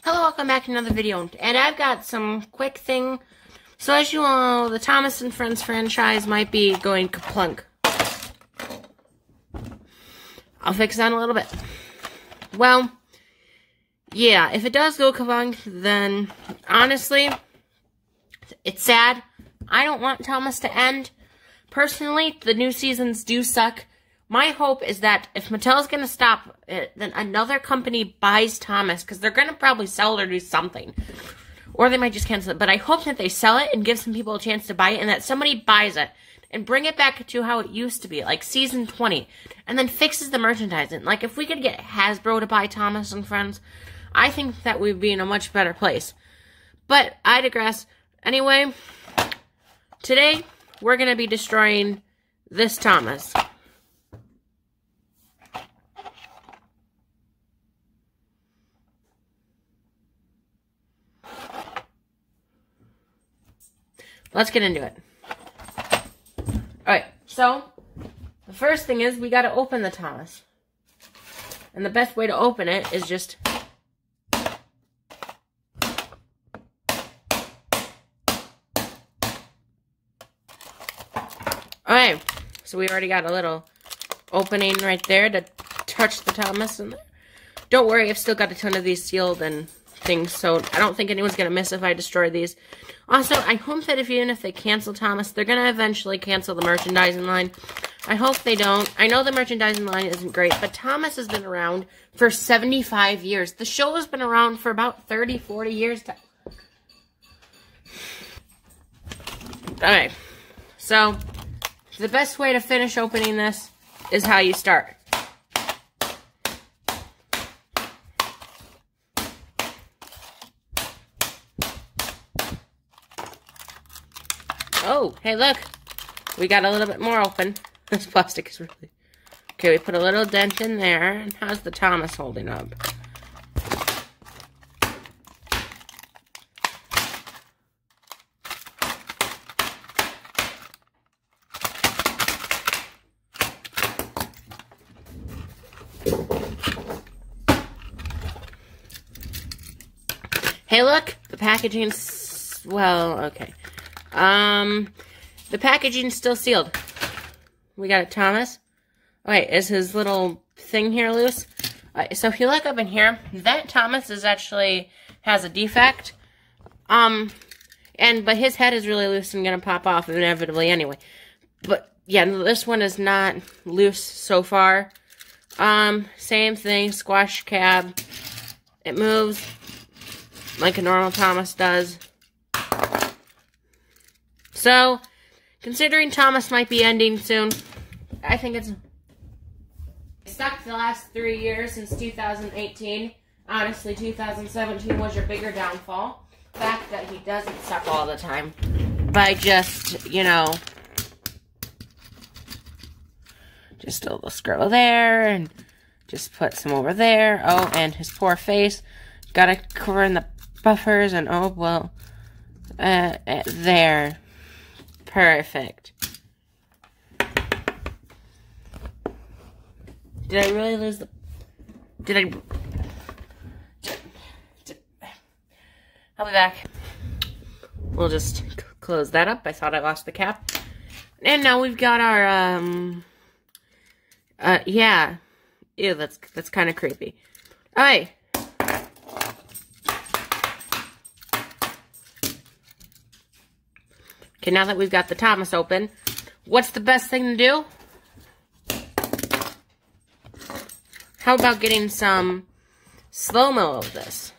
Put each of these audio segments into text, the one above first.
Hello, welcome back to another video, and I've got some quick thing. So as you all know, the Thomas & Friends franchise might be going kaplunk. I'll fix that in a little bit. Well, yeah, if it does go kaplunk, then honestly, it's sad. I don't want Thomas to end. Personally, the new seasons do suck. My hope is that if Mattel's going to stop it, then another company buys Thomas, because they're going to probably sell it or do something. Or they might just cancel it. But I hope that they sell it and give some people a chance to buy it, and that somebody buys it and bring it back to how it used to be, like season 20, and then fixes the merchandising. Like, if we could get Hasbro to buy Thomas & Friends, I think that we'd be in a much better place. But I digress. Anyway, today we're going to be destroying this Thomas. Let's get into it. Alright, so the first thing is we gotta open the Thomas. And the best way to open it is just alright, so we already got a little opening right there to touch the Thomas in there. Don't worry, I've still got a ton of these sealed and things, so I don't think anyone's gonna miss if I destroy these. Also, I hope that even if they cancel Thomas, they're gonna eventually cancel the merchandising line. I hope they don't. I know the merchandising line isn't great, but Thomas has been around for 75 years. The show has been around for about 30, 40 years. Alright, so the best way to finish opening this is how you start. Oh, hey, look. We got a little bit more open. This plastic is really... Okay, we put a little dent in there. And how's the Thomas holding up? Hey, look. The packaging's... Well, okay. The packaging's still sealed. We got it, Thomas. Wait, is his little thing here loose? So if you look up in here, that Thomas is actually has a defect. But his head is really loose and gonna pop off inevitably anyway. But yeah, this one is not loose so far. Same thing, squash cab. It moves like a normal Thomas does. So, considering Thomas might be ending soon, I think it's stuck the last 3 years since 2018. Honestly, 2017 was your bigger downfall. The fact that he doesn't suck all the time by just, you know, just a little scroll there and just put some over there. Oh, and his poor face. Gotta cover in the buffers and oh, well, there. Perfect. Did I really lose the... Did I... I'll be back. We'll just close that up. I thought I lost the cap. And now we've got our, yeah. Ew, that's kind of creepy. Alright. Okay, now that we've got the Thomas open, what's the best thing to do? How about getting some slow-mo of this?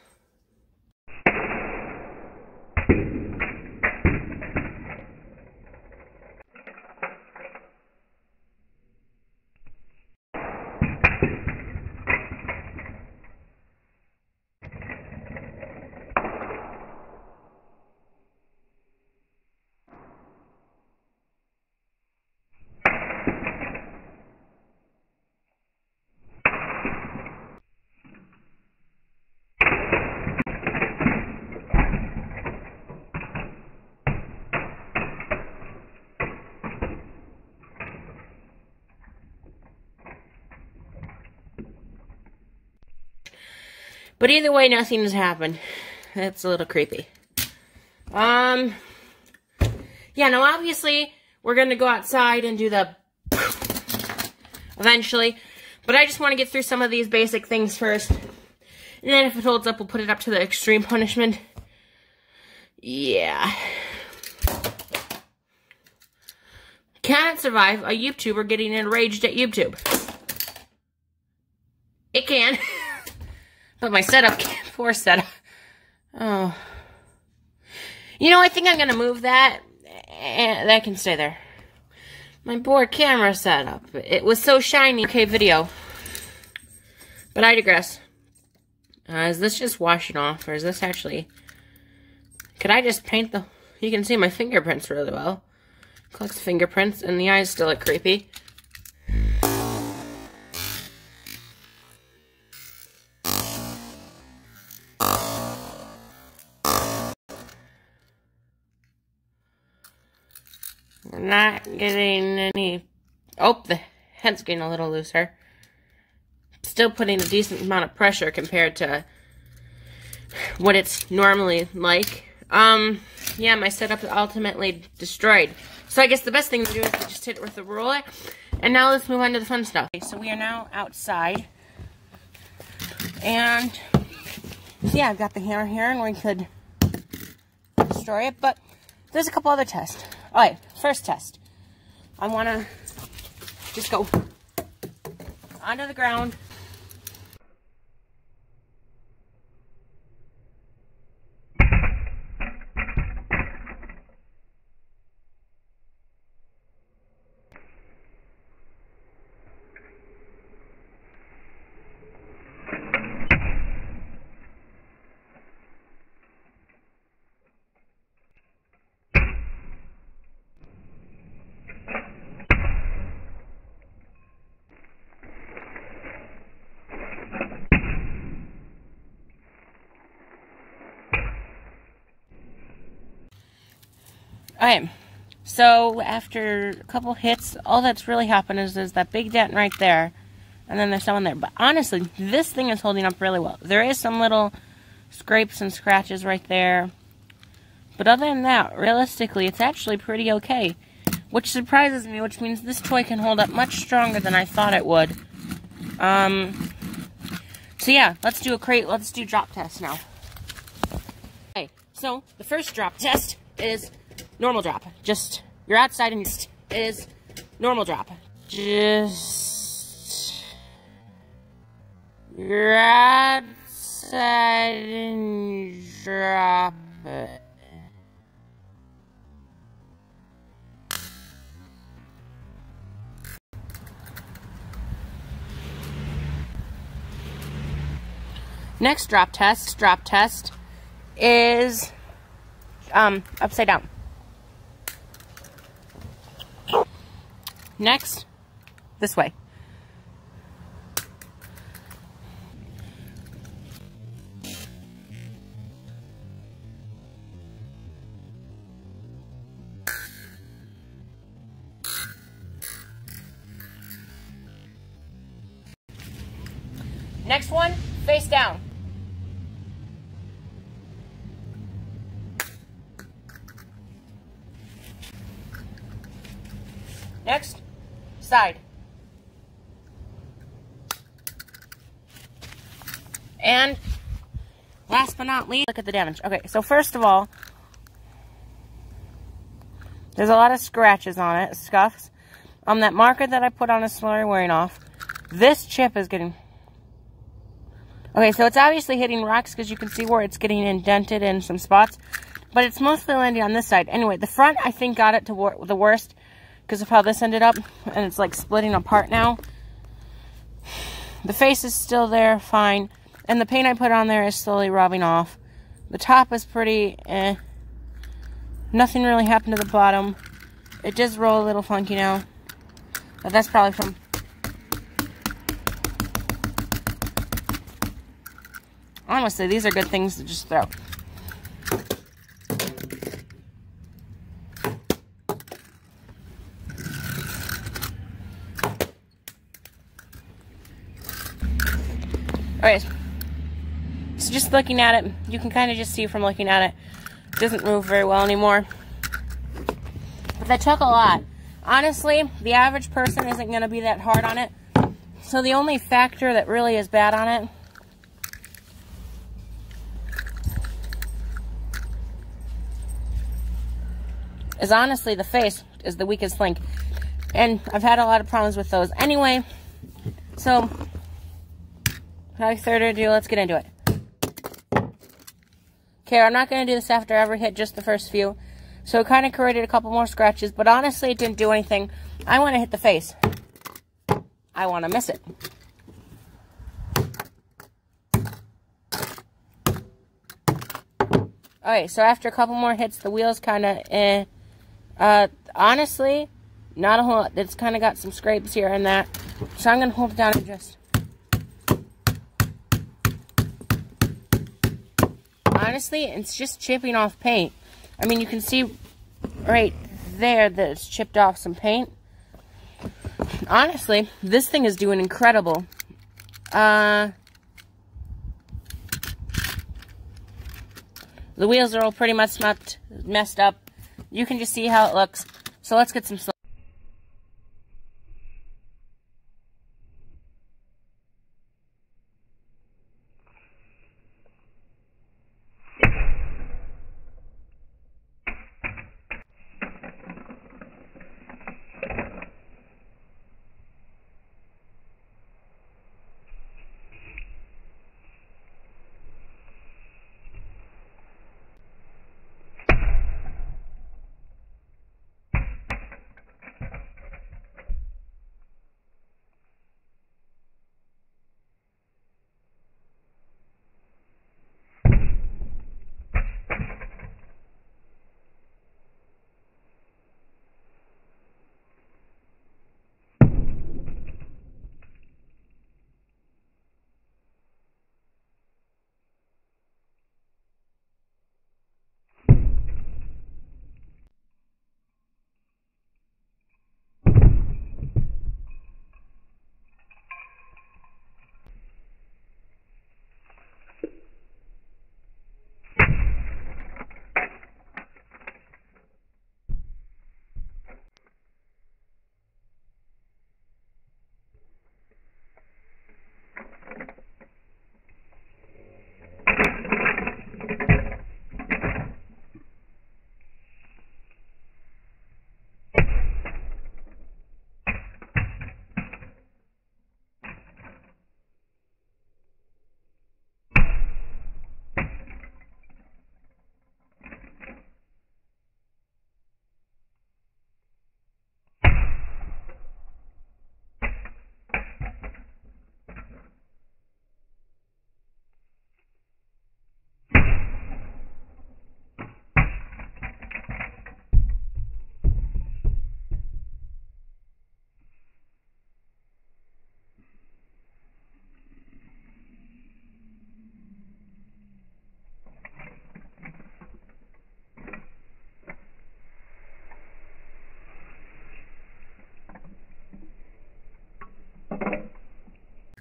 But either way, nothing has happened. That's a little creepy. Yeah, now obviously, we're going to go outside and do the eventually. But I just want to get through some of these basic things first. And then if it holds up, we'll put it up to the extreme punishment. Yeah. Can it survive a YouTuber getting enraged at YouTube? It can. But my setup can't. Poor setup. Oh. You know, I think I'm going to move that. And that can stay there. My poor camera setup. It was so shiny. Okay, video. But I digress. Is this just washing off? Or is this actually... Could I just paint the... You can see my fingerprints really well. Collects fingerprints, and the eyes still look creepy. We're not getting any... Oh, the head's getting a little looser. Still putting a decent amount of pressure compared to what it's normally like. Yeah, my setup is ultimately destroyed. So I guess the best thing to do is to just hit it with the roller. And now let's move on to the fun stuff. Okay, so we are now outside. And, yeah, I've got the hammer here, and we could destroy it. But there's a couple other tests. Alright, first test. I want to just go onto the ground. Alright, so after a couple hits, all that's really happened is there's that big dent right there, and then there's someone there. But honestly, this thing is holding up really well. There is some little scrapes and scratches right there. But other than that, realistically, it's actually pretty okay. Which surprises me, which means this toy can hold up much stronger than I thought it would. So yeah, let's do drop test now. Okay, so the first drop test is normal drop. Just, you're outside and is normal drop. Just, you're outside and drop it. Next drop test is upside down. Next, this way. Next one, face down. Next, side. And last but not least, look at the damage. Okay, so first of all, there's a lot of scratches on it, scuffs. That marker that I put on is slowly wearing off. This chip is getting... Okay, so it's obviously hitting rocks because you can see where it's getting indented in some spots. But it's mostly landing on this side. Anyway, the front, I think, got it to the worst because of how this ended up. And it's, like, splitting apart now. The face is still there, fine. And the paint I put on there is slowly rubbing off. The top is pretty eh. Nothing really happened to the bottom. It does roll a little funky now. But that's probably from... Honestly, these are good things to just throw. Alright. So just looking at it, you can kind of just see from looking at it, it doesn't move very well anymore. But that took a lot. Honestly, the average person isn't going to be that hard on it. So the only factor that really is bad on it is honestly the face is the weakest link. And I've had a lot of problems with those. Anyway, so without further ado, let's get into it. Okay, I'm not going to do this after I ever hit just the first few. So it kind of created a couple more scratches, but honestly it didn't do anything. I want to hit the face. I want to miss it. Okay, so after a couple more hits, the wheel's kind of, honestly, not a whole lot. It's kind of got some scrapes here and that. So I'm going to hold it down and just... Honestly, it's just chipping off paint. I mean, you can see right there that it's chipped off some paint. Honestly, this thing is doing incredible. The wheels are all pretty much messed up. You can just see how it looks. So let's get some...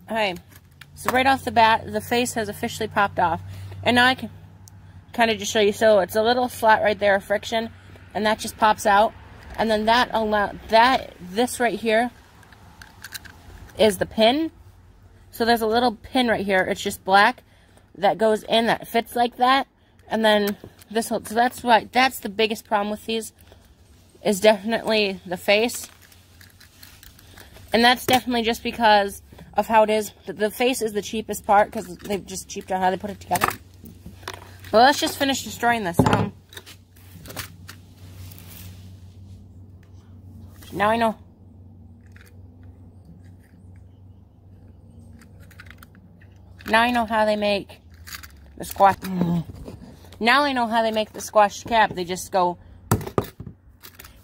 Okay, so right off the bat, the face has officially popped off. And now I can kind of just show you. So it's a little flat right there of friction, and that just pops out. And then this right here is the pin. So there's a little pin right here. It's just black that goes in that fits like that. And then this whole, so that's the biggest problem with these, is definitely the face. And that's definitely just because of how it is. The face is the cheapest part because they've just cheaped out how they put it together. But let's just finish destroying this. Now I know. Now I know how they make the squash. Now I know how they make the squash cap. They just go.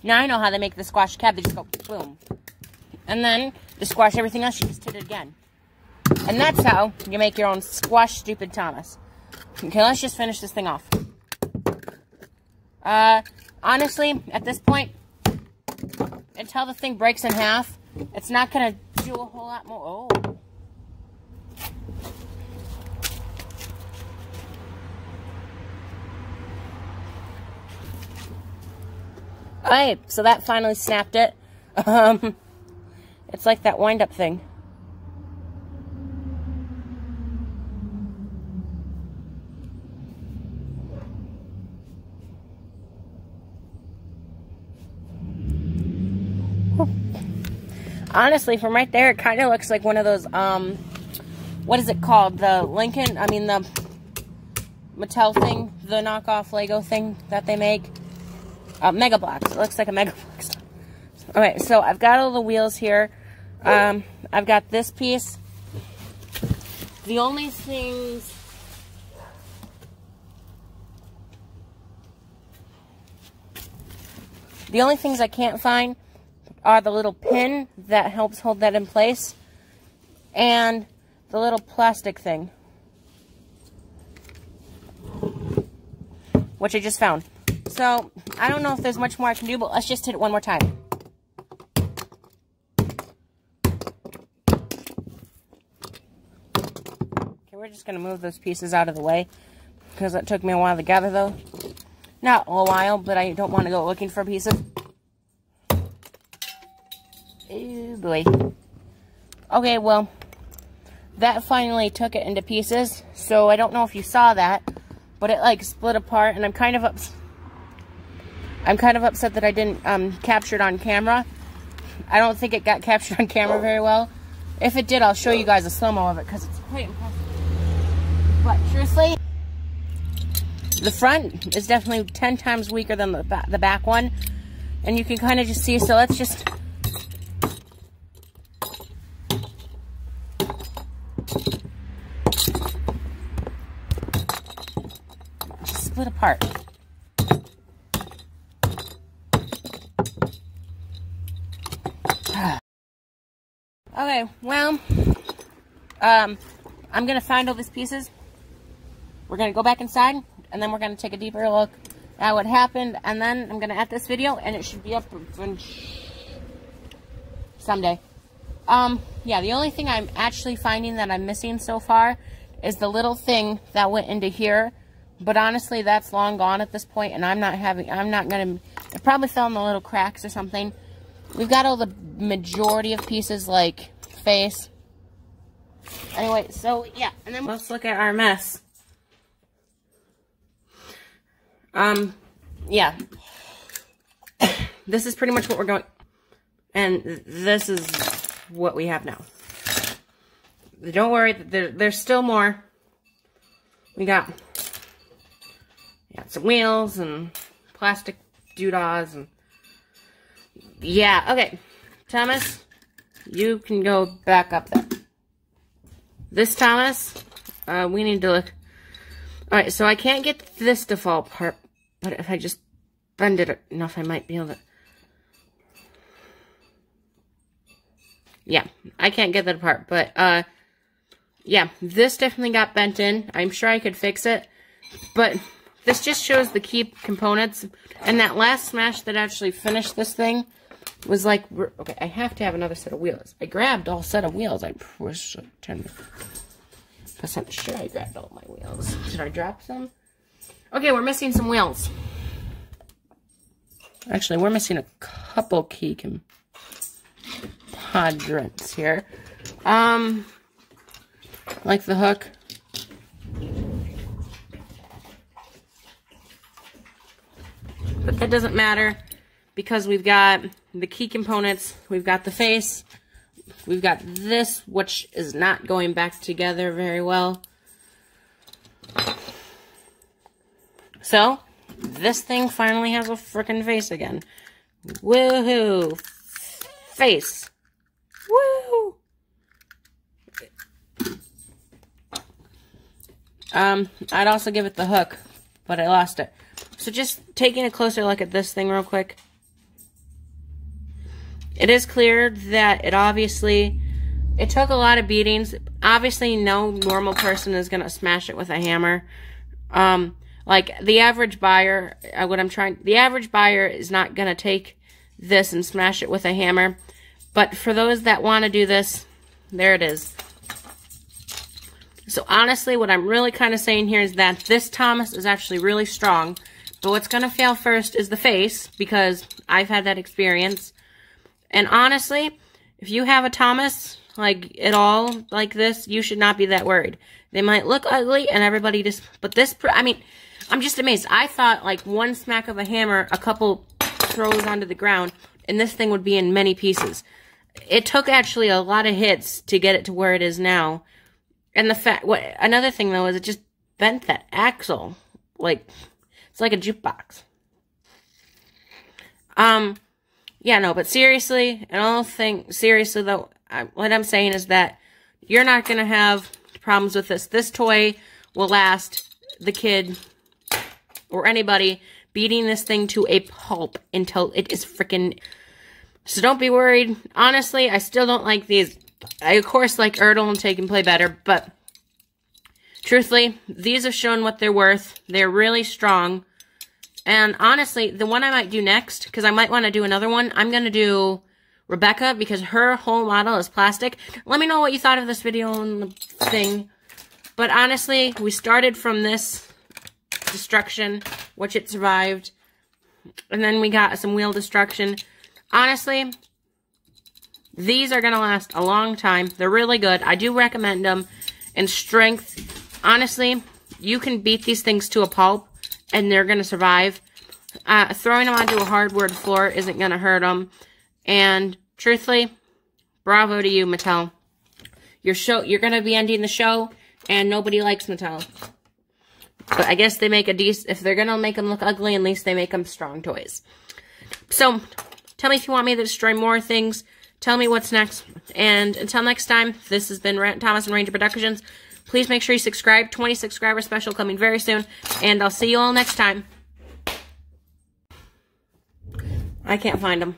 Now I know how they make the squash cap. They just go boom. And then to squash everything else, you just hit it again. And that's how you make your own squash stupid Thomas. Okay, let's just finish this thing off. Honestly, at this point, until the thing breaks in half, it's not going to do a whole lot more. Oh. Alright, so that finally snapped it. It's like that wind-up thing. Honestly, from right there, it kind of looks like one of those, what is it called? The the Mattel thing, the knockoff Lego thing that they make. Mega Bloks. It looks like a Mega Bloks. Okay, so I've got all the wheels here. I've got this piece. The only things... The only things I can't find are the little pin that helps hold that in place and the little plastic thing, which I just found. So, I don't know if there's much more I can do, but let's just hit it one more time. Okay, we're just going to move those pieces out of the way because it took me a while to gather, though. Not a while, but I don't want to go looking for pieces. Oh boy. Okay, well, that finally took it into pieces. So I don't know if you saw that, but it like split apart, and I'm kind of upset that I didn't capture it on camera. I don't think it got captured on camera very well. If it did, I'll show you guys a slow-mo of it because it's quite impressive. But truthfully, the front is definitely 10 times weaker than the back one, and you can kind of just see. So let's just split apart. Okay, well, I'm gonna find all these pieces. We're gonna go back inside, and then we're gonna take a deeper look at what happened, and then I'm gonna edit this video, and it should be up someday. Yeah, the only thing I'm actually finding that I'm missing so far is the little thing that went into here. But honestly, that's long gone at this point, and it probably fell in the little cracks or something. We've got all the majority of pieces, like face. Anyway, so yeah, and then let's look at our mess. Yeah. This is pretty much what we're going, and this is what we have now. Don't worry, there's still more. We got some wheels and plastic doodads and yeah, okay. Thomas, you can go back up there. This Thomas, we need to look. Alright, so I can't get this to fall apart, but if I just bend it enough, I might be able to. Yeah, I can't get that apart, but, yeah, this definitely got bent in. I'm sure I could fix it, but this just shows the key components, and that last smash that actually finished this thing was like, okay, I have to have another set of wheels. I grabbed all set of wheels. I was 10% sure I grabbed all my wheels. Did I drop some? Okay, we're missing some wheels. Actually, we're missing a couple key quadrants here. Like the hook. But that doesn't matter because we've got the key components, we've got the face, we've got this, which is not going back together very well. So, this thing finally has a frickin' face again. Woohoo! Face! Woo! I'd also give it the hook, but I lost it. So just taking a closer look at this thing real quick. It is clear that it took a lot of beatings. Obviously, no normal person is going to smash it with a hammer. Like, the average buyer, the average buyer is not going to take this and smash it with a hammer. But for those that want to do this, there it is. So honestly, what I'm really kind of saying here is that this Thomas is actually really strong. But what's going to fail first is the face, because I've had that experience. And honestly, if you have a Thomas, like, at all, like this, you should not be that worried. They might look ugly, and everybody just... But this... I mean, I'm just amazed. I thought, like, one smack of a hammer, a couple throws onto the ground, and this thing would be in many pieces. It took, actually, a lot of hits to get it to where it is now. And the fact... Another thing, though, is it just bent that axle. Like, it's like a jukebox. Yeah, no, but seriously, seriously, though, what I'm saying is that you're not going to have problems with this. This toy will last the kid or anybody beating this thing to a pulp until it is freaking... So don't be worried. Honestly, I still don't like these. I, of course, like Erdl and Take and Play better, but truthfully, these have shown what they're worth. They're really strong. And honestly, the one I might do next, because I might want to do another one, I'm going to do Rebecca, because her whole model is plastic. Let me know what you thought of this video and the thing. But honestly, we started from this destruction, which it survived. And then we got some wheel destruction. Honestly, these are going to last a long time. They're really good. I do recommend them. And strength, honestly, you can beat these things to a pulp, and they're going to survive. Throwing them onto a hardwood floor isn't going to hurt them. And truthfully, bravo to you, Mattel. You're going to be ending the show, and nobody likes Mattel. But I guess they make a decent... If they're going to make them look ugly, at least they make them strong toys. So, tell me if you want me to destroy more things. Tell me what's next. And until next time, this has been Thomas and Ranger Productions. Please make sure you subscribe. 20 subscriber special coming very soon. And I'll see you all next time. I can't find them.